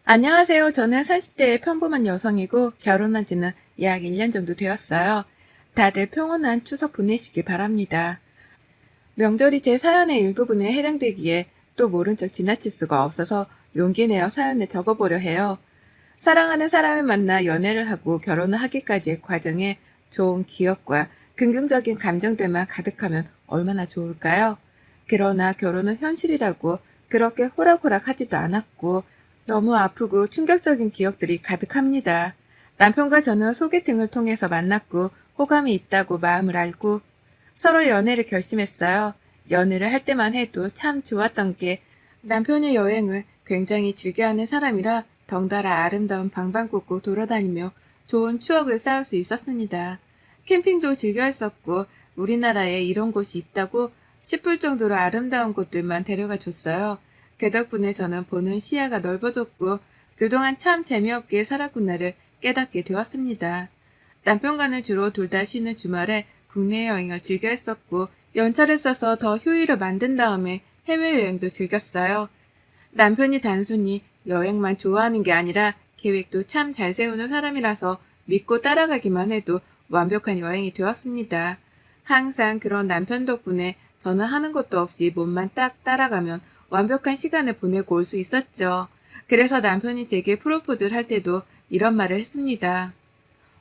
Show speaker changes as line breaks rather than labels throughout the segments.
안녕하세요. 저는 40대의 평범한 여성이고 결혼한 지는 약 1년 정도 되었어요. 다들 평온한 추석 보내시길 바랍니다. 명절이 제 사연의 일부분에 해당되기에 또 모른 척 지나칠 수가 없어서 용기 내어 사연을 적어보려 해요. 사랑하는 사람을 만나 연애를 하고 결혼을 하기까지의 과정에 좋은 기억과 긍정적인 감정들만 가득하면 얼마나 좋을까요? 그러나 결혼은 현실이라고 그렇게 호락호락 하지도 않았고 너무 아프고 충격적인 기억들이 가득합니다. 남편과 저는 소개팅을 통해서 만났고 호감이 있다고 마음을 알고 서로 연애를 결심했어요. 연애를 할 때만 해도 참 좋았던 게 남편의 여행을 굉장히 즐겨하는 사람이라 덩달아 아름다운 방방곡곡 돌아다니며 좋은 추억을 쌓을 수 있었습니다. 캠핑도 즐겨 했었고 우리나라에 이런 곳이 있다고 싶을 정도로 아름다운 곳들만 데려가 줬어요. 그 덕분에 저는 보는 시야가 넓어졌고 그동안 참 재미없게 살았구나를 깨닫게 되었습니다. 남편과는 주로 둘 다 쉬는 주말에 국내 여행을 즐겨 했었고 연차를 써서 더 효율을 만든 다음에 해외여행도 즐겼어요. 남편이 단순히 여행만 좋아하는 게 아니라 계획도 참 잘 세우는 사람이라서 믿고 따라가기만 해도 완벽한 여행이 되었습니다. 항상 그런 남편 덕분에 저는 하는 것도 없이 몸만 딱 따라가면 완벽한 시간을 보내고 올 수 있었죠. 그래서 남편이 제게 프로포즈를 할 때도 이런 말을 했습니다.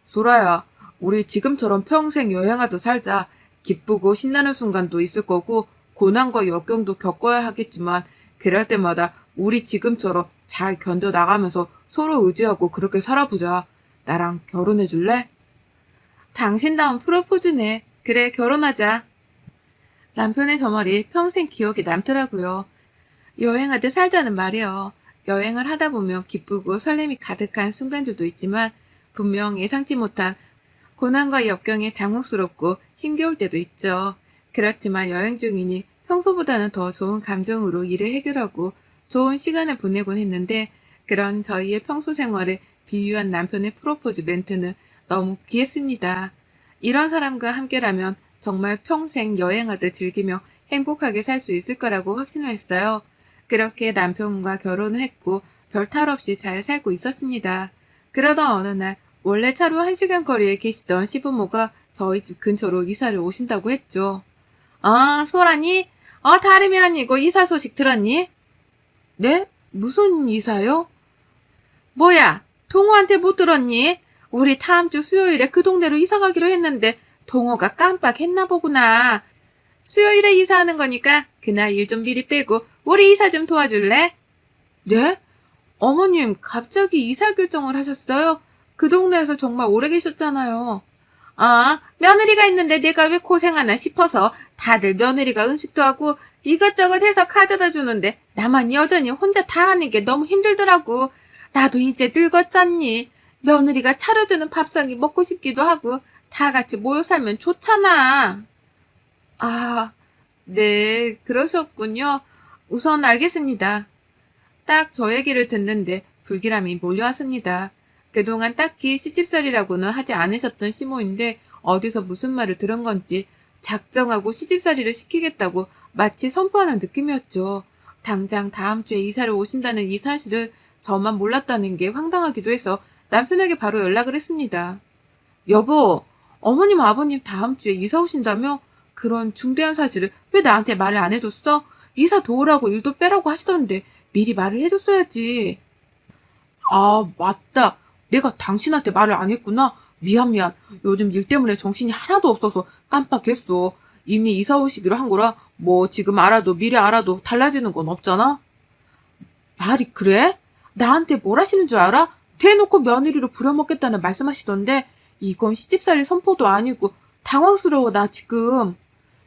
소라야, 우리 지금처럼 평생 여행하듯 살자. 기쁘고 신나는 순간도 있을 거고 고난과 역경도 겪어야 하겠지만 그럴 때마다 우리 지금처럼 잘 견뎌나가면서 서로 의지하고 그렇게 살아보자. 나랑 결혼해 줄래? 당신다운 프로포즈네. 그래, 결혼하자. 남편의 저 말이 평생 기억에 남더라고요. 여행하듯 살자는 말이요. 여행을 하다 보면 기쁘고 설렘이 가득한 순간들도 있지만 분명 예상치 못한 고난과 역경에 당혹스럽고 힘겨울 때도 있죠. 그렇지만 여행 중이니 평소보다는 더 좋은 감정으로 일을 해결하고 좋은 시간을 보내곤 했는데 그런 저희의 평소 생활을 비유한 남편의 프로포즈 멘트는 너무 귀했습니다. 이런 사람과 함께라면 정말 평생 여행하듯 즐기며 행복하게 살 수 있을 거라고 확신을 했어요. 그렇게 남편과 결혼을 했고 별 탈 없이 잘 살고 있었습니다. 그러던 어느 날 원래 차로 1시간 거리에 계시던 시부모가 저희 집 근처로 이사를 오신다고 했죠. 아, 소라니? 다름이 아니고 이사 소식 들었니? 네? 무슨 이사요? 뭐야, 동호한테 못 들었니? 우리 다음 주 수요일에 그 동네로 이사 가기로 했는데 동호가 깜빡했나 보구나. 수요일에 이사하는 거니까 그날 일 좀 미리 빼고 우리 이사 좀 도와줄래? 네? 어머님 갑자기 이사 결정을 하셨어요? 그 동네에서 정말 오래 계셨잖아요. 아, 며느리가 있는데 내가 왜 고생하나 싶어서 다들 며느리가 음식도 하고 이것저것 해서 가져다 주는데 나만 여전히 혼자 다 하는 게 너무 힘들더라고. 나도 이제 늙었잖니. 며느리가 차려주는 밥상이 먹고 싶기도 하고 다 같이 모여 살면 좋잖아. 아, 네, 그러셨군요. 우선 알겠습니다. 딱 저 얘기를 듣는데 불길함이 몰려왔습니다. 그동안 딱히 시집살이라고는 하지 않으셨던 시모인데 어디서 무슨 말을 들은 건지 작정하고 시집살이를 시키겠다고 마치 선포하는 느낌이었죠. 당장 다음 주에 이사를 오신다는 이 사실을 저만 몰랐다는 게 황당하기도 해서 남편에게 바로 연락을 했습니다. 여보, 어머님 아버님 다음 주에 이사 오신다며? 그런 중대한 사실을 왜 나한테 말을 안 해줬어? 이사 도우라고 일도 빼라고 하시던데 미리 말을 해줬어야지. 아, 맞다. 내가 당신한테 말을 안 했구나. 미안. 요즘 일 때문에 정신이 하나도 없어서 깜빡했어. 이미 이사 오시기로 한 거라 뭐 지금 알아도 미리 알아도 달라지는 건 없잖아. 말이 그래? 나한테 뭘 하시는 줄 알아? 대놓고 며느리로 부려먹겠다는 말씀하시던데 이건 시집살이 선포도 아니고 당황스러워 나 지금.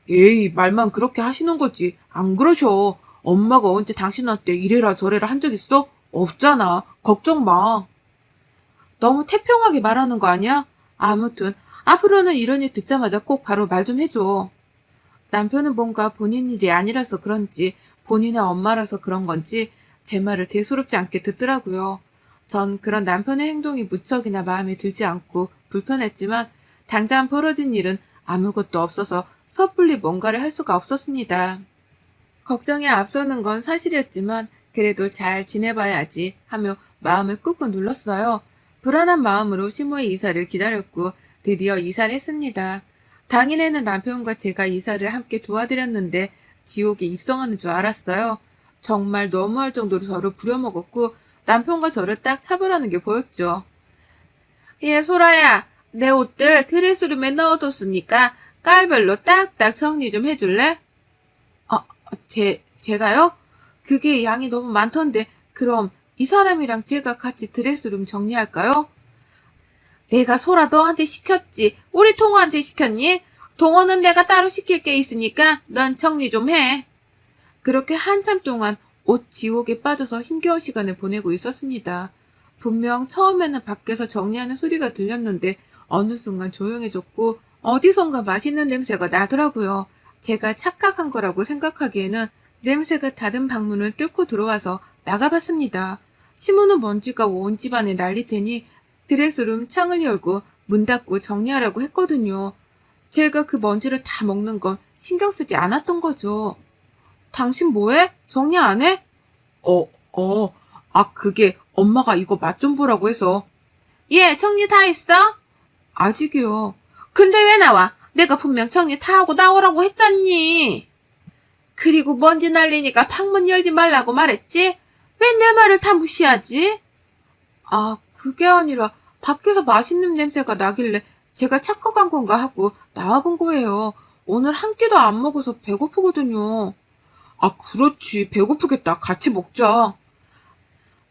에이, 말만 그렇게 하시는 거지. 안 그러셔. 엄마가 언제 당신한테 이래라 저래라 한 적 있어? 없잖아. 걱정 마. 너무 태평하게 말하는 거 아니야? 아무튼 앞으로는 이런 일 듣자마자 꼭 바로 말 좀 해줘. 남편은 뭔가 본인 일이 아니라서 그런지 본인의 엄마라서 그런 건지 제 말을 대수롭지 않게 듣더라고요. 전 그런 남편의 행동이 무척이나 마음에 들지 않고 불편했지만 당장 벌어진 일은 아무것도 없어서 섣불리 뭔가를 할 수가 없었습니다. 걱정에 앞서는 건 사실이었지만 그래도 잘 지내봐야지 하며 마음을 꾹꾹 눌렀어요. 불안한 마음으로 시모의 이사를 기다렸고 드디어 이사를 했습니다. 당일에는 남편과 제가 이사를 함께 도와드렸는데 지옥에 입성하는 줄 알았어요. 정말 너무할 정도로 저를 부려먹었고 남편과 저를 딱 차별하는 게 보였죠. 예, 소라야. 내 옷들 드레스룸에 넣어뒀으니까 깔별로 딱딱 정리 좀 해줄래? 제가요? 그게 양이 너무 많던데 그럼 이 사람이랑 제가 같이 드레스룸 정리할까요? 내가 소라 너한테 시켰지. 우리 동호한테 시켰니? 동호는 내가 따로 시킬 게 있으니까 넌 정리 좀 해. 그렇게 한참 동안 옷 지옥에 빠져서 힘겨운 시간을 보내고 있었습니다. 분명 처음에는 밖에서 정리하는 소리가 들렸는데 어느 순간 조용해졌고 어디선가 맛있는 냄새가 나더라고요. 제가 착각한 거라고 생각하기에는 냄새가 닫은 방문을 뚫고 들어와서 나가봤습니다. 시모는 먼지가 온 집안에 날릴 테니 드레스룸 창을 열고 문 닫고 정리하라고 했거든요. 제가 그 먼지를 다 먹는 건 신경 쓰지 않았던 거죠. 당신 뭐해? 정리 안 해? 그게 엄마가 이거 맛 좀 보라고 해서. 예, 정리 다 했어? 아직이요. 근데 왜 나와? 내가 분명 정리 다 하고 나오라고 했잖니. 그리고 먼지 날리니까 방문 열지 말라고 말했지? 왜 내 말을 다 무시하지? 그게 아니라 밖에서 맛있는 냄새가 나길래 제가 착각한 건가 하고 나와본 거예요. 오늘 한 끼도 안 먹어서 배고프거든요. 그렇지. 배고프겠다. 같이 먹자.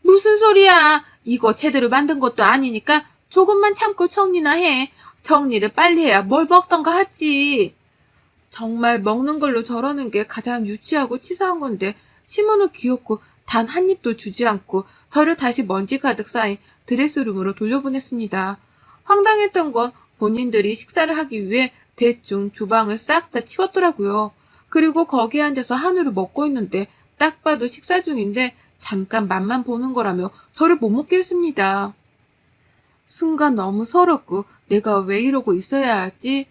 무슨 소리야. 이거 제대로 만든 것도 아니니까 조금만 참고 정리나 해. 정리를 빨리 해야 뭘 먹던가 하지. 정말 먹는 걸로 저러는 게 가장 유치하고 치사한 건데 시모는 귀엽고 단 한 입도 주지 않고 저를 다시 먼지 가득 쌓인 드레스룸으로 돌려보냈습니다. 황당했던 건 본인들이 식사를 하기 위해 대충 주방을 싹 다 치웠더라고요. 그리고 거기에 앉아서 한우를 먹고 있는데 딱 봐도 식사 중인데 잠깐 맛만 보는 거라며 저를 못 먹게 했습니다. 순간 너무 서럽고 내가 왜 이러고 있어야 하지?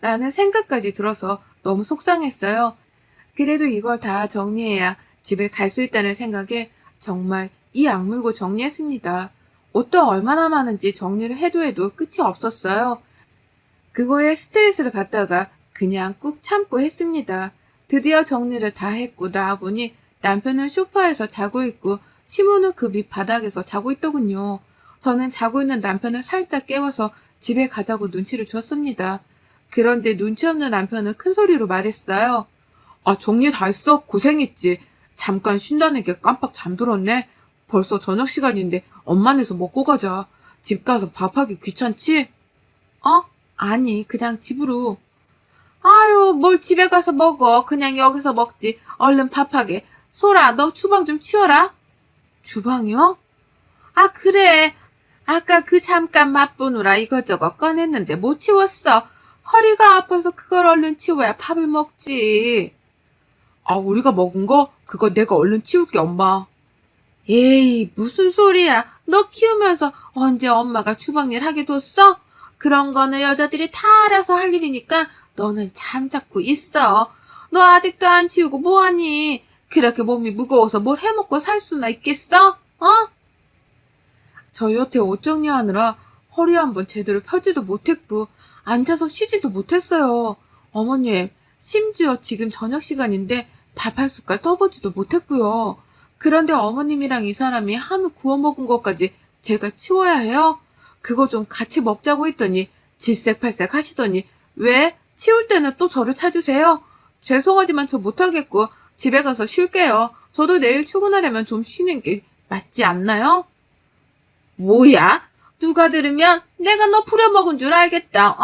라는 생각까지 들어서 너무 속상했어요. 그래도 이걸 다 정리해야 집에 갈 수 있다는 생각에 정말 이 악물고 정리했습니다. 옷도 얼마나 많은지 정리를 해도 끝이 없었어요. 그거에 스트레스를 받다가 그냥 꾹 참고 했습니다. 드디어 정리를 다 했고 나와보니 남편은 소파에서 자고 있고 시모는 그 밑바닥에서 자고 있더군요. 저는 자고 있는 남편을 살짝 깨워서 집에 가자고 눈치를 줬습니다. 그런데 눈치 없는 남편은 큰 소리로 말했어요. 정리 다 했어? 고생했지. 잠깐 쉰다는 게 깜빡 잠들었네. 벌써 저녁 시간인데 엄마네서 먹고 가자. 집 가서 밥하기 귀찮지? 아니, 그냥 집으로. 아유, 뭘 집에 가서 먹어. 그냥 여기서 먹지. 얼른 밥하게. 소라, 너 주방 좀 치워라. 주방이요? 그래. 아까 그 잠깐 맛보느라 이것저것 꺼냈는데 못 치웠어. 허리가 아파서 그걸 얼른 치워야 밥을 먹지. 우리가 먹은 거? 그거 내가 얼른 치울게, 엄마. 에이, 무슨 소리야. 너 키우면서 언제 엄마가 주방일 하게 뒀어? 그런 거는 여자들이 다 알아서 할 일이니까 너는 잠자고 있어. 너 아직도 안 치우고 뭐하니? 그렇게 몸이 무거워서 뭘 해먹고 살 수나 있겠어? 저 여태 옷 정리하느라 허리 한번 제대로 펴지도 못했고 앉아서 쉬지도 못했어요. 어머님, 심지어 지금 저녁 시간인데 밥 한 숟갈 떠보지도 못했고요. 그런데 어머님이랑 이 사람이 한우 구워 먹은 것까지 제가 치워야 해요? 그거 좀 같이 먹자고 했더니 질색팔색 하시더니 왜? 치울 때는 또 저를 찾으세요? 죄송하지만 저 못하겠고 집에 가서 쉴게요. 저도 내일 출근하려면 좀 쉬는 게 맞지 않나요? 뭐야? 누가 들으면 내가 너 부려먹은 줄 알겠다.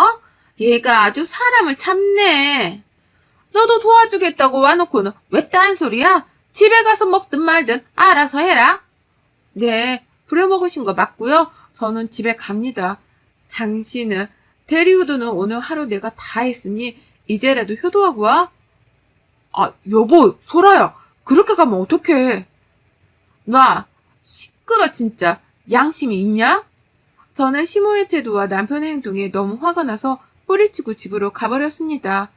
얘가 아주 사람을 참네. 너도 도와주겠다고 와놓고는 왜 딴소리야? 집에 가서 먹든 말든 알아서 해라. 네, 부려먹으신 거 맞고요. 저는 집에 갑니다. 당신은 대리효도는 오늘 하루 내가 다 했으니 이제라도 효도하고 와. 여보, 소라야. 그렇게 가면 어떡해. 놔. 시끄러 진짜. 양심이 있냐? 저는 시모의 태도와 남편의 행동에 너무 화가 나서 뿌리치고 집으로 가버렸습니다.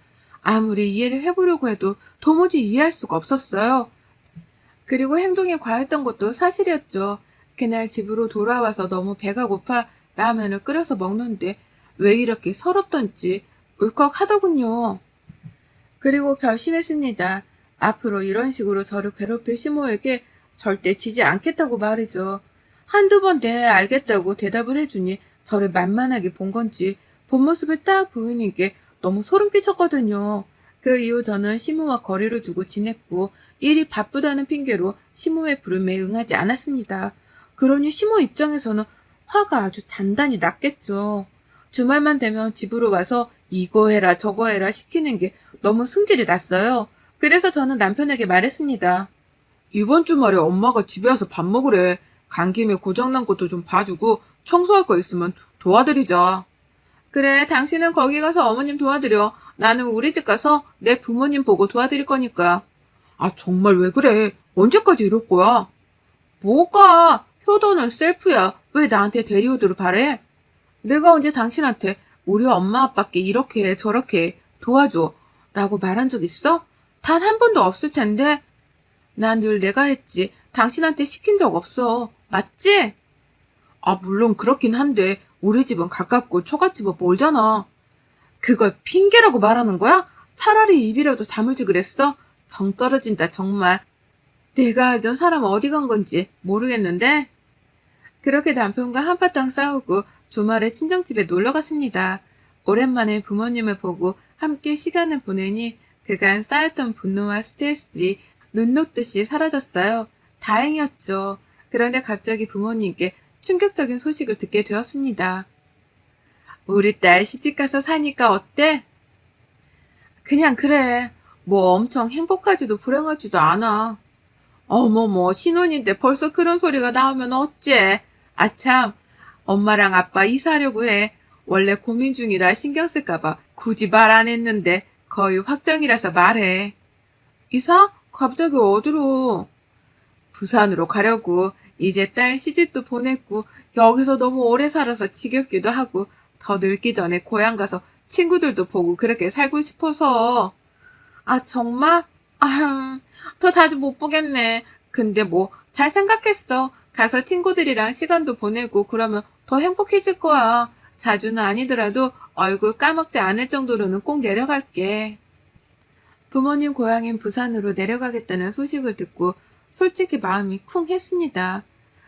아무리 이해를 해보려고 해도 도무지 이해할 수가 없었어요. 그리고 행동이 과했던 것도 사실이었죠. 그날 집으로 돌아와서 너무 배가 고파 라면을 끓여서 먹는데 왜 이렇게 서럽던지 울컥하더군요. 그리고 결심했습니다. 앞으로 이런 식으로 저를 괴롭힐 시모에게 절대 지지 않겠다고 말이죠. 한두 번 네 알겠다고 대답을 해주니 저를 만만하게 본 건지 본 모습을 딱 보이는 게 너무 소름 끼쳤거든요. 그 이후 저는 시모와 거리를 두고 지냈고 일이 바쁘다는 핑계로 시모의 부름에 응하지 않았습니다. 그러니 시모 입장에서는 화가 아주 단단히 났겠죠. 주말만 되면 집으로 와서 이거 해라 저거 해라 시키는 게 너무 승질이 났어요. 그래서 저는 남편에게 말했습니다. 이번 주말에 엄마가 집에 와서 밥 먹으래. 간 김에 고장난 것도 좀 봐주고 청소할 거 있으면 도와드리자. 그래, 당신은 거기 가서 어머님 도와드려. 나는 우리 집 가서 내 부모님 보고 도와드릴 거니까. 아, 정말 왜 그래? 언제까지 이럴 거야? 뭐가? 효도는 셀프야. 왜 나한테 대리효도를 바래? 내가 언제 당신한테 우리 엄마 아빠께 이렇게 해 저렇게 해 도와줘 라고 말한 적 있어? 단 한 번도 없을 텐데. 난 늘 내가 했지. 당신한테 시킨 적 없어. 맞지? 아, 물론 그렇긴 한데 우리 집은 가깝고 처갓집은 멀잖아. 그걸 핑계라고 말하는 거야? 차라리 입이라도 다물지 그랬어? 정 떨어진다 정말. 내가 알던 사람 어디 간 건지 모르겠는데. 그렇게 남편과 한바탕 싸우고 주말에 친정집에 놀러 갔습니다. 오랜만에 부모님을 보고 함께 시간을 보내니 그간 쌓였던 분노와 스트레스들이 눈 녹듯이 사라졌어요. 다행이었죠. 그런데 갑자기 부모님께 충격적인 소식을 듣게 되었습니다. 우리 딸 시집가서 사니까 어때? 그냥 그래. 뭐 엄청 행복하지도 불행하지도 않아. 어머머, 신혼인데 벌써 그런 소리가 나오면 어째? 아참, 엄마랑 아빠 이사하려고 해. 원래 고민 중이라 신경 쓸까봐 굳이 말 안 했는데 거의 확정이라서 말해. 이사? 갑자기 어디로? 부산으로 가려고. 이제 딸 시집도 보냈고 여기서 너무 오래 살아서 지겹기도 하고 더 늙기 전에 고향 가서 친구들도 보고 그렇게 살고 싶어서. 아, 정말? 아휴, 더 자주 못 보겠네. 근데 뭐 잘 생각했어. 가서 친구들이랑 시간도 보내고 그러면 더 행복해질 거야. 자주는 아니더라도 얼굴 까먹지 않을 정도로는 꼭 내려갈게. 부모님 고향인 부산으로 내려가겠다는 소식을 듣고 솔직히 마음이 쿵 했습니다.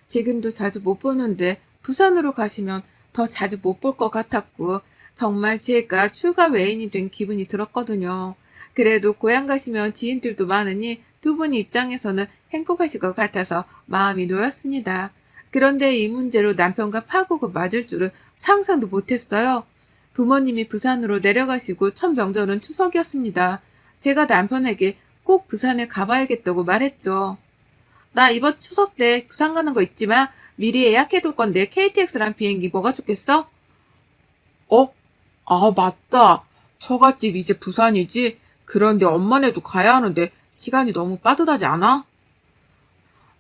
지금도 자주 못 보는데 부산으로 가시면 더 자주 못 볼 것 같았고 정말 제가 출가 외인이 된 기분이 들었거든요. 그래도 고향 가시면 지인들도 많으니 두 분 입장에서는 행복하실 것 같아서 마음이 놓였습니다. 그런데 이 문제로 남편과 파국을 맞을 줄은 상상도 못했어요. 부모님이 부산으로 내려가시고 첫 명절은 추석이었습니다. 제가 남편에게 꼭 부산에 가봐야겠다고 말했죠. 나 이번 추석 때 부산 가는 거 있지만 미리 예약해둘 건데 KTX랑 비행기 뭐가 좋겠어? 아, 맞다. 처갓집 이제 부산이지? 그런데 엄마네도 가야 하는데 시간이 너무 빠듯하지 않아?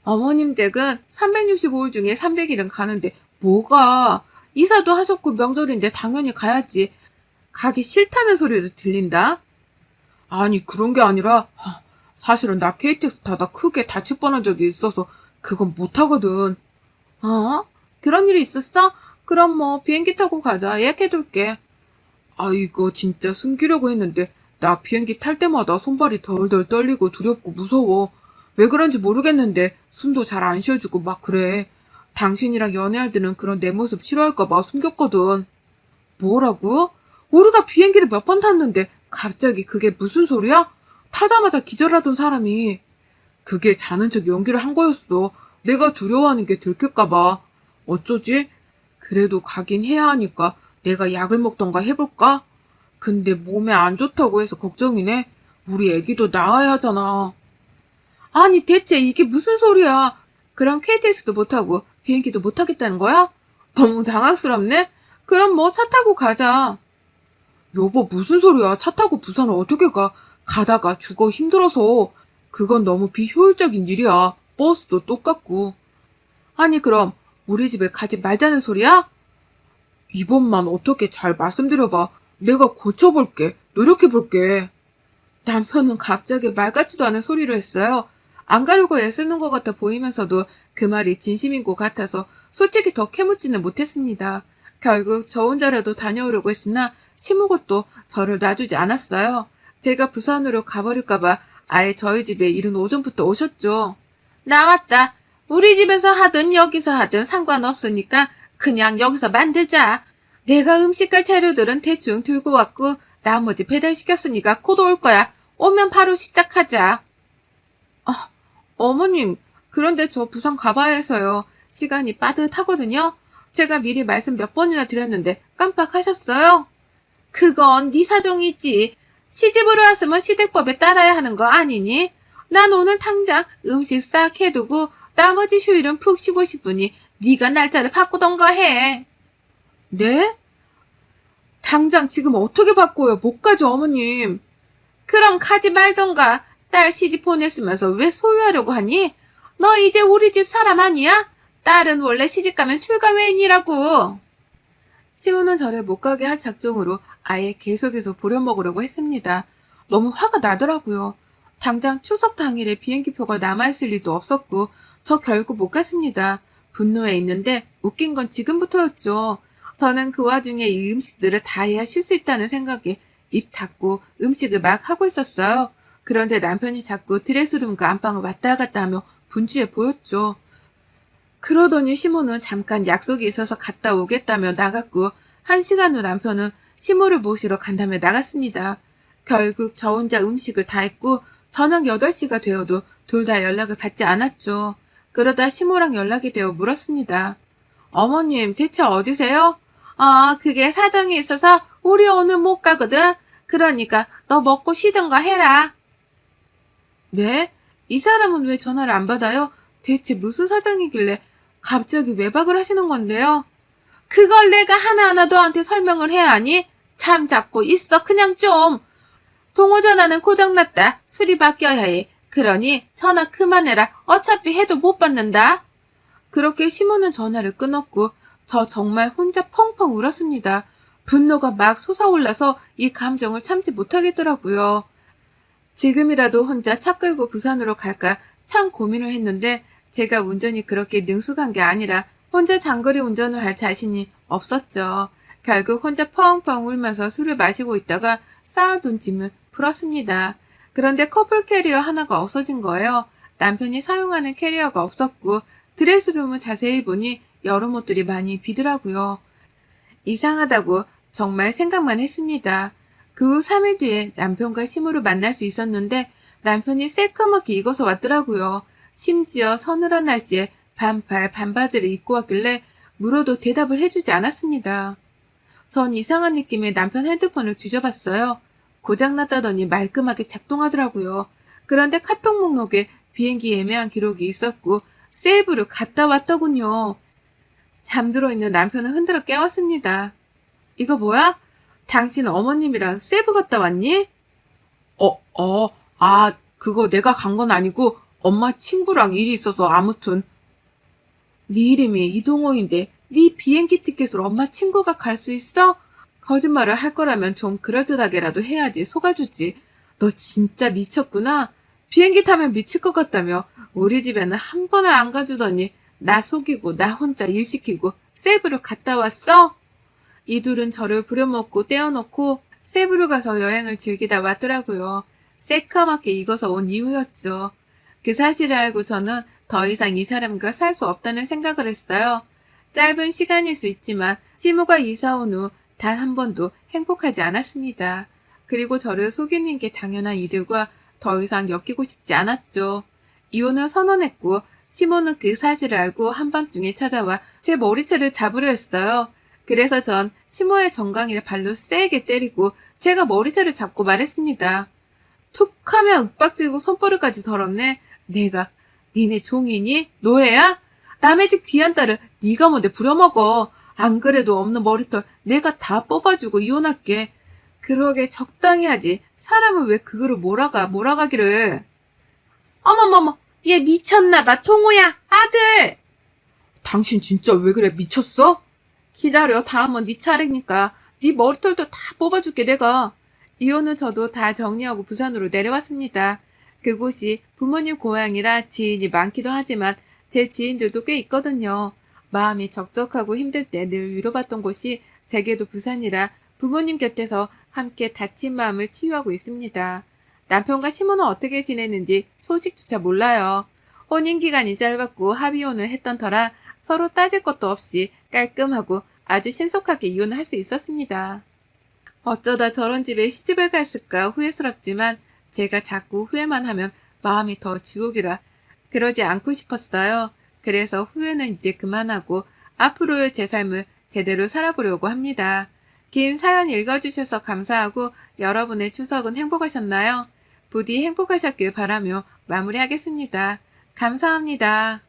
어머님 댁은 365일 중에 300일은 가는데 뭐가? 이사도 하셨고 명절인데 당연히 가야지. 가기 싫다는 소리도 들린다? 아니, 그런 게 아니라 사실은 나 KTX 타다 크게 다칠 뻔한 적이 있어서 그건 못하거든. 어? 그런 일이 있었어? 그럼 뭐 비행기 타고 가자. 예약해둘게. 아, 이거 진짜 숨기려고 했는데 나 비행기 탈 때마다 손발이 덜덜 떨리고 두렵고 무서워. 왜 그런지 모르겠는데 숨도 잘 안 쉬어주고 막 그래. 당신이랑 연애할 때는 그런 내 모습 싫어할까 봐 숨겼거든. 뭐라고? 우리가 비행기를 몇 번 탔는데 갑자기 그게 무슨 소리야? 타자마자 기절하던 사람이. 그게 자는 척 연기를 한 거였어. 내가 두려워하는 게 들킬까 봐. 어쩌지? 그래도 가긴 해야 하니까 내가 약을 먹던가 해볼까? 근데 몸에 안 좋다고 해서 걱정이네. 우리 애기도 낳아야 하잖아. 아니, 대체 이게 무슨 소리야? 그럼 KTX도 못하고 비행기도 못하겠다는 거야? 너무 당황스럽네? 그럼 뭐 차 타고 가자. 여보, 무슨 소리야? 차 타고 부산을 어떻게 가? 가다가 죽어 힘들어서. 그건 너무 비효율적인 일이야. 버스도 똑같고. 아니, 그럼 우리 집에 가지 말자는 소리야? 이번만 어떻게 잘 말씀드려봐. 내가 고쳐볼게. 노력해볼게. 남편은 갑자기 말 같지도 않은 소리를 했어요. 안 가려고 애쓰는 것 같아 보이면서도 그 말이 진심인 것 같아서 솔직히 더 캐묻지는 못했습니다. 결국 저 혼자라도 다녀오려고 했으나 시무것도 저를 놔주지 않았어요. 제가 부산으로 가버릴까봐 아예 저희 집에 이른 오전부터 오셨죠. 나왔다. 우리 집에서 하든 여기서 하든 상관없으니까 그냥 여기서 만들자. 내가 음식할 재료들은 대충 들고 왔고 나머지 배달시켰으니까 곧 올 거야. 오면 바로 시작하자. 아, 어머님, 그런데 저 부산 가봐야 해서요. 시간이 빠듯하거든요. 제가 미리 말씀 몇 번이나 드렸는데 깜빡하셨어요? 그건 네 사정이지. 시집으로 왔으면 시댁법에 따라야 하는 거 아니니? 난 오늘 당장 음식 싹 해두고 나머지 휴일은 푹 쉬고 싶으니 네가 날짜를 바꾸던가 해. 네? 당장 지금 어떻게 바꿔요? 못 가죠, 어머님. 그럼 가지 말던가. 딸 시집 보냈으면서 왜 소유하려고 하니? 너 이제 우리 집 사람 아니야? 딸은 원래 시집가면 출가외인이라고. 시모는 저를 못 가게 할 작정으로 아예 계속해서 부려먹으려고 했습니다. 너무 화가 나더라고요. 당장 추석 당일에 비행기표가 남아있을 리도 없었고 저 결국 못 갔습니다. 분노해 있는데 웃긴 건 지금부터였죠. 저는 그 와중에 이 음식들을 다 해야 쉴 수 있다는 생각에 입 닫고 음식을 막 하고 있었어요. 그런데 남편이 자꾸 드레스룸과 안방을 왔다 갔다 하며 분주해 보였죠. 그러더니 시모는 잠깐 약속이 있어서 갔다 오겠다며 나갔고 1시간 후 남편은 시모를 모시러 간다며 나갔습니다. 결국 저 혼자 음식을 다 했고 저녁 8시가 되어도 둘 다 연락을 받지 않았죠. 그러다 시모랑 연락이 되어 물었습니다. 어머님 대체 어디세요? 그게 사정이 있어서 우리 오늘 못 가거든. 그러니까 너 먹고 쉬든가 해라. 네? 이 사람은 왜 전화를 안 받아요? 대체 무슨 사정이길래 갑자기 외박을 하시는 건데요? 그걸 내가 하나하나 너한테 설명을 해야 하니? 참 잡고 있어 그냥 좀. 동호전화는 고장났다. 수리 바뀌어야 해. 그러니 전화 그만해라. 어차피 해도 못 받는다. 그렇게 시모는 전화를 끊었고 저 정말 혼자 펑펑 울었습니다. 분노가 막 솟아올라서 이 감정을 참지 못하겠더라고요. 지금이라도 혼자 차 끌고 부산으로 갈까 참 고민을 했는데 제가 운전이 그렇게 능숙한 게 아니라 혼자 장거리 운전을 할 자신이 없었죠. 결국 혼자 펑펑 울면서 술을 마시고 있다가 쌓아둔 짐을 풀었습니다. 그런데 커플 캐리어 하나가 없어진 거예요. 남편이 사용하는 캐리어가 없었고 드레스룸을 자세히 보니 여름 옷들이 많이 비더라고요. 이상하다고 정말 생각만 했습니다. 그 후 3일 뒤에 남편과 시무를 만날 수 있었는데 남편이 새까맣게 익어서 왔더라고요. 심지어 서늘한 날씨에 반팔 반바지를 입고 왔길래 물어도 대답을 해주지 않았습니다. 전 이상한 느낌에 남편 핸드폰을 뒤져봤어요. 고장났다더니 말끔하게 작동하더라고요. 그런데 카톡 목록에 비행기 예매한 기록이 있었고 세이브를 갔다 왔더군요. 잠들어 있는 남편을 흔들어 깨웠습니다. 이거 뭐야? 당신 어머님이랑 세이브 갔다 왔니? 그거 내가 간 건 아니고 엄마 친구랑 일이 있어서 아무튼. 네 이름이 이동호인데 네 비행기 티켓을 엄마 친구가 갈 수 있어? 거짓말을 할 거라면 좀 그럴듯하게라도 해야지 속아주지. 너 진짜 미쳤구나. 비행기 타면 미칠 것 같다며 우리 집에는 한 번을 안 가주더니 나 속이고 나 혼자 일 시키고 세이브를 갔다 왔어? 이 둘은 저를 부려먹고 떼어놓고 세부로 가서 여행을 즐기다 왔더라고요. 새까맣게 익어서 온 이유였죠. 그 사실을 알고 저는 더 이상 이 사람과 살 수 없다는 생각을 했어요. 짧은 시간일 수 있지만 시모가 이사 온 후 단 한 번도 행복하지 않았습니다. 그리고 저를 속이는 게 당연한 이들과 더 이상 엮이고 싶지 않았죠. 이혼을 선언했고 시모는 그 사실을 알고 한밤중에 찾아와 제 머리채를 잡으려 했어요. 그래서 전 시모의 정강이를 발로 세게 때리고 제가 머리채를 잡고 말했습니다. 툭 하면 윽박지르고 손버릇까지 더럽네. 내가 니네 종이니? 노예야? 남의 집 귀한 딸을 네가 뭔데 부려먹어. 안 그래도 없는 머리털 내가 다 뽑아주고 이혼할게. 그러게 적당히 하지. 사람은 왜 그거를 몰아가기를. 어머머머, 얘 미쳤나봐. 통호야, 아들. 당신 진짜 왜 그래? 미쳤어? 기다려. 다음은 네 차례니까. 네 머리털도 다 뽑아줄게 내가. 이혼은 저도 다 정리하고 부산으로 내려왔습니다. 그곳이 부모님 고향이라 지인이 많기도 하지만 제 지인들도 꽤 있거든요. 마음이 적적하고 힘들 때 늘 위로받던 곳이 제게도 부산이라 부모님 곁에서 함께 다친 마음을 치유하고 있습니다. 남편과 시모는 어떻게 지내는지 소식조차 몰라요. 혼인기간이 짧았고 합의혼을 했던 터라 서로 따질 것도 없이 깔끔하고 아주 신속하게 이혼을 할 수 있었습니다. 어쩌다 저런 집에 시집을 갔을까 후회스럽지만 제가 자꾸 후회만 하면 마음이 더 지옥이라 그러지 않고 싶었어요. 그래서 후회는 이제 그만하고 앞으로의 제 삶을 제대로 살아보려고 합니다. 긴 사연 읽어주셔서 감사하고 여러분의 추석은 행복하셨나요? 부디 행복하셨길 바라며 마무리하겠습니다. 감사합니다.